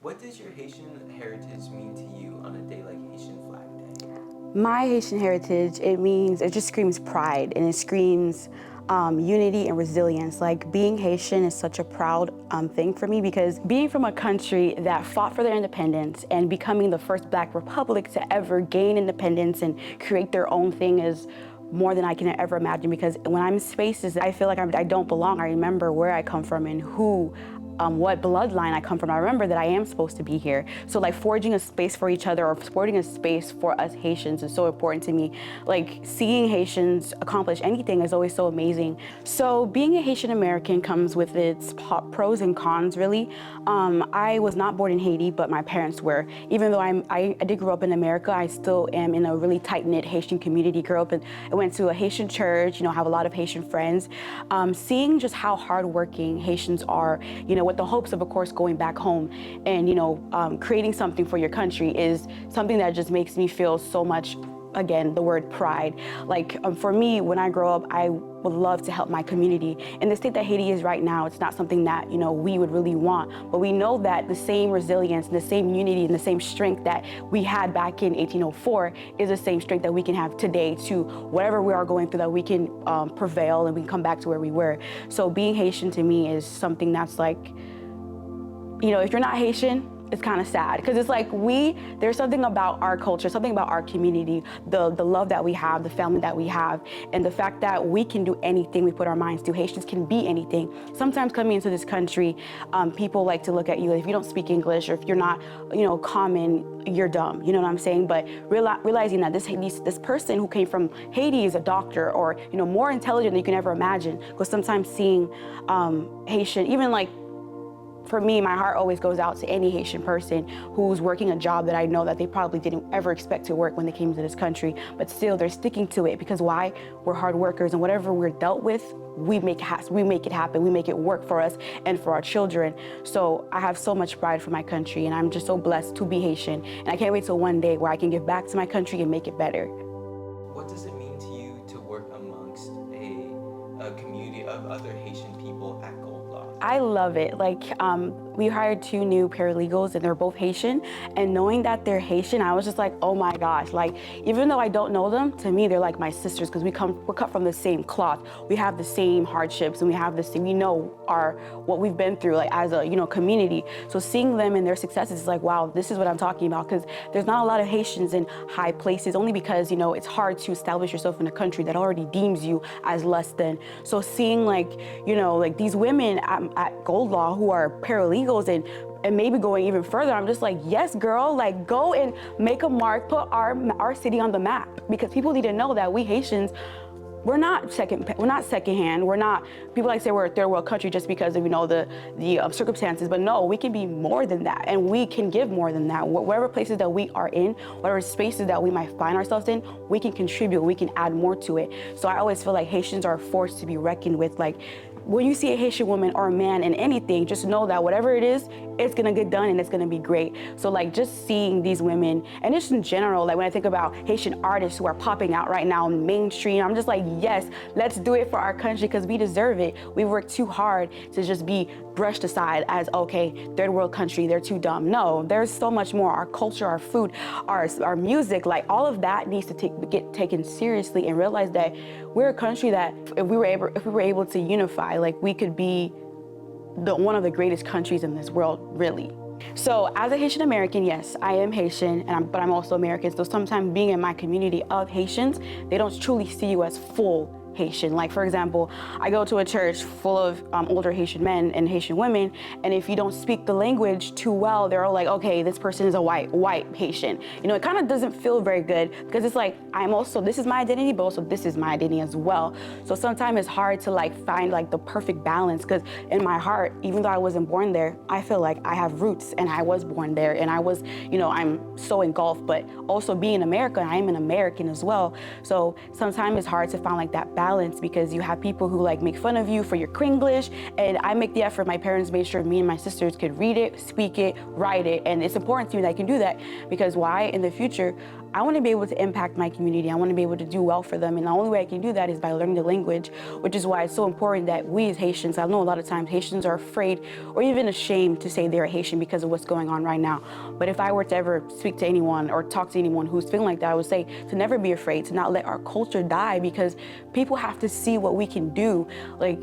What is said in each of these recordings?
What does your Haitian heritage mean to you on a day like Haitian Flag Day? My Haitian heritage, it just screams pride, and it screams unity and resilience. Like, being Haitian is such a proud thing for me, because being from a country that fought for their independence and becoming the first Black republic to ever gain independence and create their own thing is more than I can ever imagine. Because when I'm in spaces, I feel like I don't belong. I remember where I come from and what bloodline I come from. I remember that I am supposed to be here. So like forging a space for each other or supporting a space for us Haitians is so important to me. Like, seeing Haitians accomplish anything is always so amazing. So being a Haitian American comes with its pros and cons, really. I was not born in Haiti, but my parents were. Even though I did grow up in America, I still am in a really tight-knit Haitian community. Grew up and I went to a Haitian church, have a lot of Haitian friends. Seeing just how hardworking Haitians are, with the hopes of course, going back home and, creating something for your country is something that just makes me feel so much, again, the word pride. Like, for me, when I grow up, I would love to help my community. In the state that Haiti is right now, it's not something that, we would really want, but we know that the same resilience and the same unity and the same strength that we had back in 1804 is the same strength that we can have today to whatever we are going through, that we can prevail and we can come back to where we were. So being Haitian to me is something that's like, if you're not Haitian, it's kind of sad, because it's like there's something about our culture, something about our community, the love that we have, the family that we have, and the fact that we can do anything we put our minds to. Haitians can be anything. Sometimes coming into this country, people like to look at you, if you don't speak English or if you're not, common, you're dumb, you know what I'm saying? But realizing that this person who came from Haiti is a doctor, or, more intelligent than you can ever imagine. Because sometimes seeing Haitian, even like, for me, my heart always goes out to any Haitian person who's working a job that I know that they probably didn't ever expect to work when they came to this country, but still they're sticking to it. Because why? We're hard workers, and whatever we're dealt with, we make it happen, we make it work for us and for our children. So I have so much pride for my country, and I'm just so blessed to be Haitian, and I can't wait till one day where I can give back to my country and make it better. What does it mean to you to work amongst a community of other Haitian people at Goldlaw? I love it. Like, we hired 2 new paralegals, and they're both Haitian. And knowing that they're Haitian, I was just like, oh my gosh. Like, even though I don't know them, to me, they're like my sisters, because we're cut from the same cloth. We have the same hardships, and we know what we've been through, like, as a, community. So seeing them and their successes is like, wow, this is what I'm talking about. Because there's not a lot of Haitians in high places, only because, it's hard to establish yourself in a country that already deems you as less than. So seeing like these women at Goldlaw who are paralegals and maybe going even further, I'm just like, yes, girl, like, go and make a mark, put our city on the map, because people need to know that we Haitians, we're not secondhand. We're not, people like to say we're a third world country just because of, the circumstances, but no, we can be more than that, and we can give more than that. Whatever places that we are in, whatever spaces that we might find ourselves in, we can contribute, we can add more to it. So I always feel like Haitians are a force to be reckoned with. Like, when you see a Haitian woman or a man in anything, just know that whatever it is, it's gonna get done and it's gonna be great. So like, just seeing these women, and just in general, like when I think about Haitian artists who are popping out right now in mainstream, I'm just like, yes, let's do it for our country, because we deserve it. We work too hard to just be brushed aside as, okay, third world country, they're too dumb. No, there's so much more. Our culture, our food, our music, like all of that needs to get taken seriously, and realize that we're a country that if we were able to unify, like, we could be one of the greatest countries in this world, really. So as a Haitian American, yes, I am Haitian, but I'm also American. So sometimes being in my community of Haitians, they don't truly see you as full Haitian. Like, for example, I go to a church full of older Haitian men and Haitian women, and if you don't speak the language too well, they're all like, okay, this person is a white Haitian. It kind of doesn't feel very good, because it's like, this is my identity, but also this is my identity as well. So sometimes it's hard to like find like the perfect balance, because in my heart, even though I wasn't born there, I feel like I have roots, and I was born there, and I was, I'm so engulfed, but also being in America, I am an American as well. So sometimes it's hard to find like that balance, because you have people who like make fun of you for your Kringlish, and I make the effort. My parents made sure me and my sisters could read it, speak it, write it, and it's important to me that I can do that, because why? In the future, I want to be able to impact my community. I want to be able to do well for them. And the only way I can do that is by learning the language, which is why it's so important that we as Haitians, I know a lot of times Haitians are afraid or even ashamed to say they're Haitian because of what's going on right now. But if I were to ever speak to anyone or talk to anyone who's feeling like that, I would say to never be afraid, to not let our culture die, because people have to see what we can do. Like,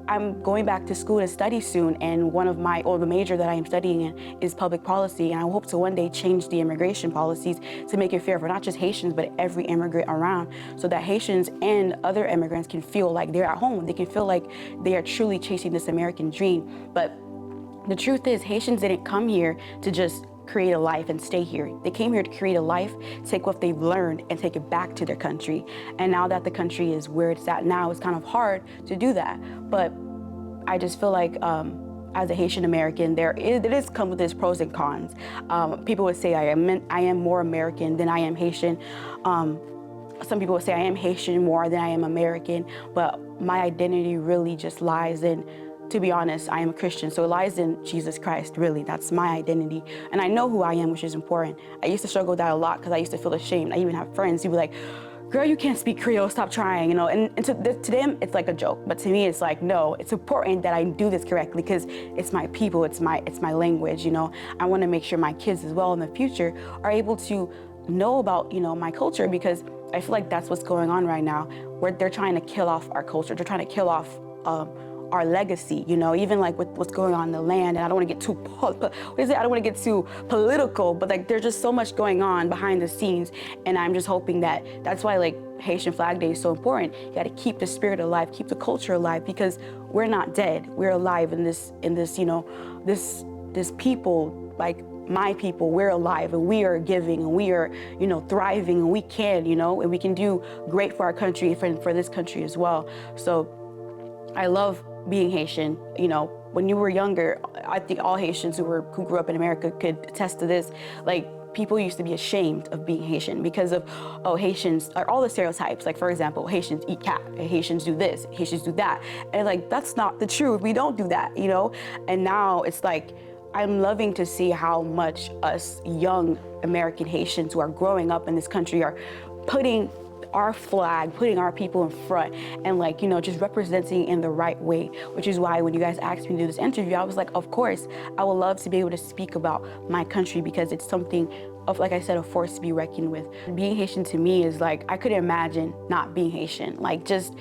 I'm going back to school to study soon, and the major that I am studying in is public policy, and I hope to one day change the immigration policies to make it fair for not just Haitians, but every immigrant around, so that Haitians and other immigrants can feel like they're at home. They can feel like they are truly chasing this American dream. But the truth is, Haitians didn't come here to just create a life and stay here. They came here to create a life, take what they've learned and take it back to their country. And now that the country is where it's at now, it's kind of hard to do that. But I just feel like as a Haitian American, it is come with its pros and cons. People would say I am more American than I am Haitian. Some people would say I am Haitian more than I am American, but my identity really just lies in, to be honest, I am a Christian, so it lies in Jesus Christ, really. That's my identity. And I know who I am, which is important. I used to struggle with that a lot because I used to feel ashamed. I even have friends who be like, girl, you can't speak Creole, stop trying, you know? And to them, it's like a joke. But to me, it's like, no, it's important that I do this correctly because it's my people, it's my language, you know? I want to make sure my kids as well in the future are able to know about, you know, my culture, because I feel like that's what's going on right now, where they're trying to kill off our culture. They're trying to kill off our legacy, you know, even like with what's going on in the land. And I don't want to get too, I don't want to get too political, but like there's just so much going on behind the scenes. And I'm just hoping that's why like Haitian Flag Day is so important. You got to keep the spirit alive, keep the culture alive, because we're not dead. We're alive in this, you know, this people, like my people, we're alive and we are giving and we are, you know, thriving, and we can, you know, and we can do great for our country, for this country as well. So I love being Haitian. You know, when you were younger, I think all Haitians who grew up in America could attest to this. Like, people used to be ashamed of being Haitian because of, oh, Haitians are all the stereotypes. Like, for example, Haitians eat cat, Haitians do this, Haitians do that. And like, that's not the truth. We don't do that, you know? And now it's like, I'm loving to see how much us young American Haitians who are growing up in this country are putting our flag, putting our people in front, and like, you know, just representing in the right way, which is why when you guys asked me to do this interview, I was like, of course, I would love to be able to speak about my country, because it's something of, like I said, a force to be reckoned with. Being Haitian to me is like, I couldn't imagine not being Haitian. Like, just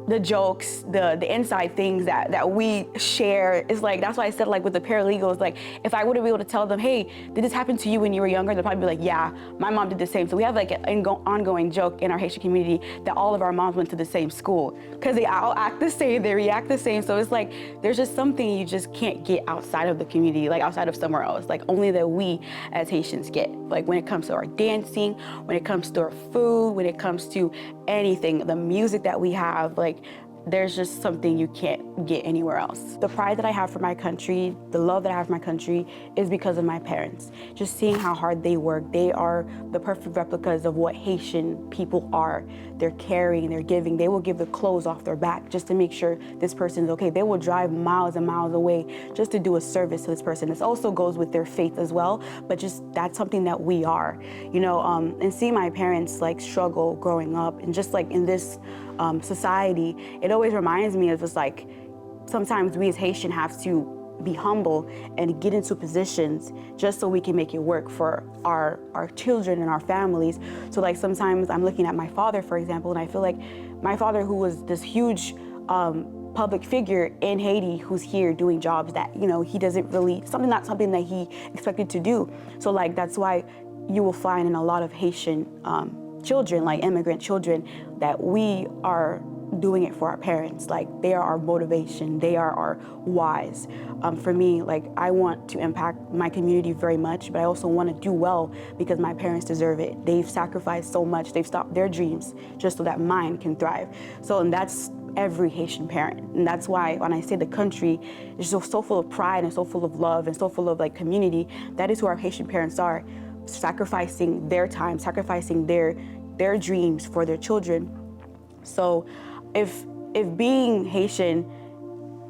the jokes, the inside things that we share is like, that's why I said, like, with the paralegals, like, if I were to be able to tell them, hey, did this happen to you when you were younger? They'll probably be like, yeah, my mom did the same. So we have like an ongoing joke in our Haitian community that all of our moms went to the same school, because they all act the same, they react the same. So it's like, there's just something you just can't get outside of the community, like outside of somewhere else, like only that we as Haitians get. Like, when it comes to our dancing, when it comes to our food, when it comes to anything, the music that we have, like, there's just something you can't get anywhere else. The pride that I have for my country, the love that I have for my country, is because of my parents. Just seeing how hard they work. They are the perfect replicas of what Haitian people are. They're caring, they're giving. They will give the clothes off their back just to make sure this person is okay. They will drive miles and miles away just to do a service to this person. This also goes with their faith as well, but just that's something that we are, you know, and seeing my parents like struggle growing up, and just like in this society, it always reminds me of just like, sometimes we as Haitian have to be humble and get into positions just so we can make it work for our children and our families. So like, sometimes I'm looking at my father, for example, and I feel like my father, who was this huge public figure in Haiti, who's here doing jobs that, you know, he doesn't really, not something that he expected to do. So like, that's why you will find in a lot of Haitian children, like immigrant children, that we are doing it for our parents. Like, they are our motivation, they are our whys. For me, like, I want to impact my community very much, but I also want to do well because my parents deserve it. They've sacrificed so much, they've stopped their dreams just so that mine can thrive. So, and that's every Haitian parent. And that's why when I say the country is so full of pride and so full of love and so full of like community, that is who our Haitian parents are, sacrificing their time, sacrificing their dreams for their children. So if being Haitian,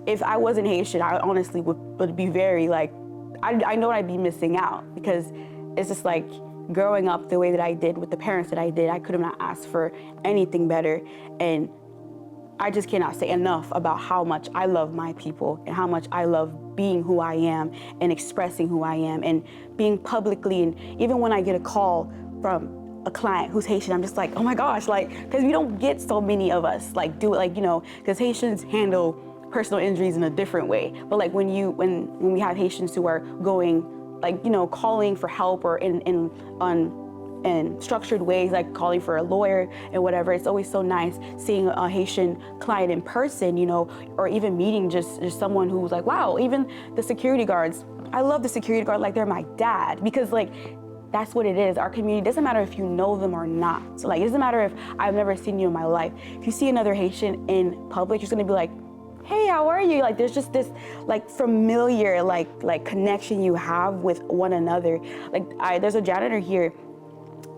if I wasn't Haitian, I honestly would be very like, I know I'd be missing out, because it's just like, growing up the way that I did with the parents that I did, I could have not asked for anything better. And I just cannot say enough about how much I love my people and how much I love being who I am and expressing who I am and being publicly. And even when I get a call from a client who's Haitian, I'm just like, oh my gosh, like, because we don't get so many of us like do it, like, you know, because Haitians handle personal injuries in a different way. But like when we have Haitians who are going, like, you know, calling for help or in structured ways, like calling for a lawyer and whatever, it's always so nice seeing a Haitian client in person, you know, or even meeting just someone who's like, wow, even the security guards. I love the security guard like they're my dad, because like, that's what it is. Our community, doesn't matter if you know them or not. So like, it doesn't matter if I've never seen you in my life. If you see another Haitian in public, you're just gonna be like, hey, how are you? Like, there's just this like familiar like connection you have with one another. Like, there's a janitor here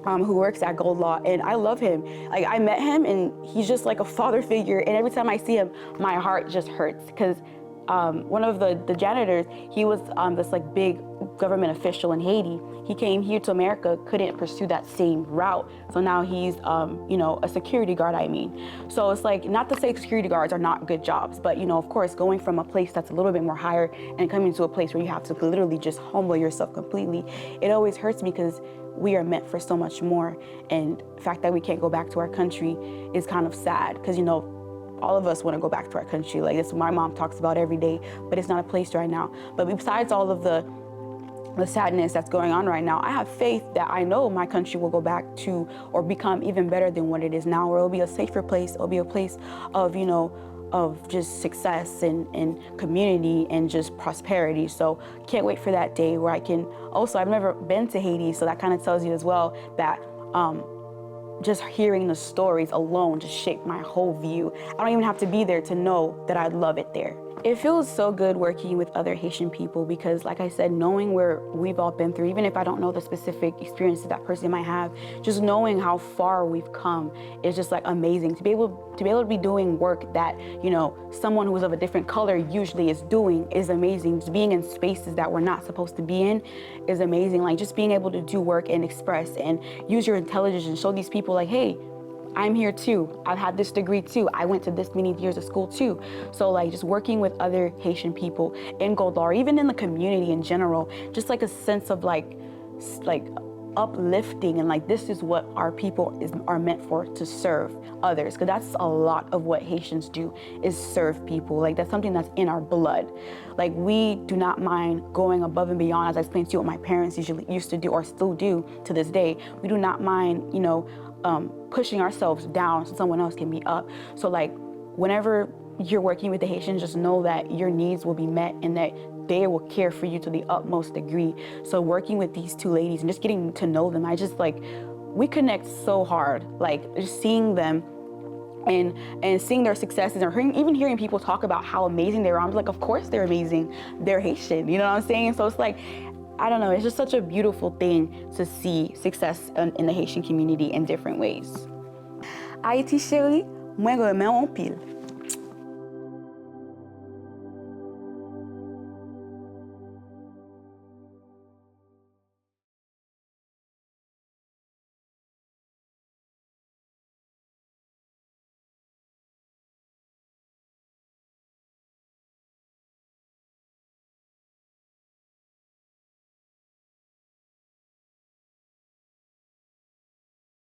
who works at Goldlaw, and I love him. Like, I met him, and he's just like a father figure. And every time I see him, my heart just hurts, because one of the janitors, he was this like big government official in Haiti. He came here to America, couldn't pursue that same route. So now he's, you know, a security guard, I mean. So it's like, not to say security guards are not good jobs, but, you know, of course, going from a place that's a little bit more higher and coming to a place where you have to literally just humble yourself completely, it always hurts me, because we are meant for so much more. And the fact that we can't go back to our country is kind of sad, because, you know, all of us want to go back to our country. Like, that's what my mom talks about every day, but it's not a place right now. But besides all of the sadness that's going on right now, I have faith that I know my country will go back to or become even better than what it is now, where it'll be a safer place. It'll be a place of, you know, of just success and community and just prosperity. So can't wait for that day where I can also, I've never been to Haiti, so that kind of tells you as well that just hearing the stories alone just shaped my whole view. I don't even have to be there to know that I'd love it there. It feels so good working with other Haitian people, because like I said, knowing where we've all been through, even if I don't know the specific experiences that person might have, just knowing how far we've come is just like amazing. To be able to be doing work that, you know, someone who's of a different color usually is doing is amazing. Just being in spaces that we're not supposed to be in is amazing. Like, just being able to do work and express and use your intelligence and show these people like, hey, I'm here too. I've had this degree too. I went to this many years of school too. So like, just working with other Haitian people in Goldlaw, or even in the community in general, just like a sense of like uplifting, and like, this is what our people are meant for, to serve others. Because that's a lot of what Haitians do, is serve people. Like, that's something that's in our blood. Like, we do not mind going above and beyond, as I explained to you what my parents usually used to do or still do to this day. We do not mind, you know, pushing ourselves down so someone else can be up. So like, whenever you're working with the Haitians, just know that your needs will be met and that they will care for you to the utmost degree. So working with these two ladies and just getting to know them, I just like, we connect so hard. Like, just seeing them and seeing their successes, or even hearing people talk about how amazing they are. I'm like, of course they're amazing. They're Haitian, you know what I'm saying? So it's like, I don't know, it's just such a beautiful thing to see success in the Haitian community in different ways. Haiti chérie, moi remè en pile.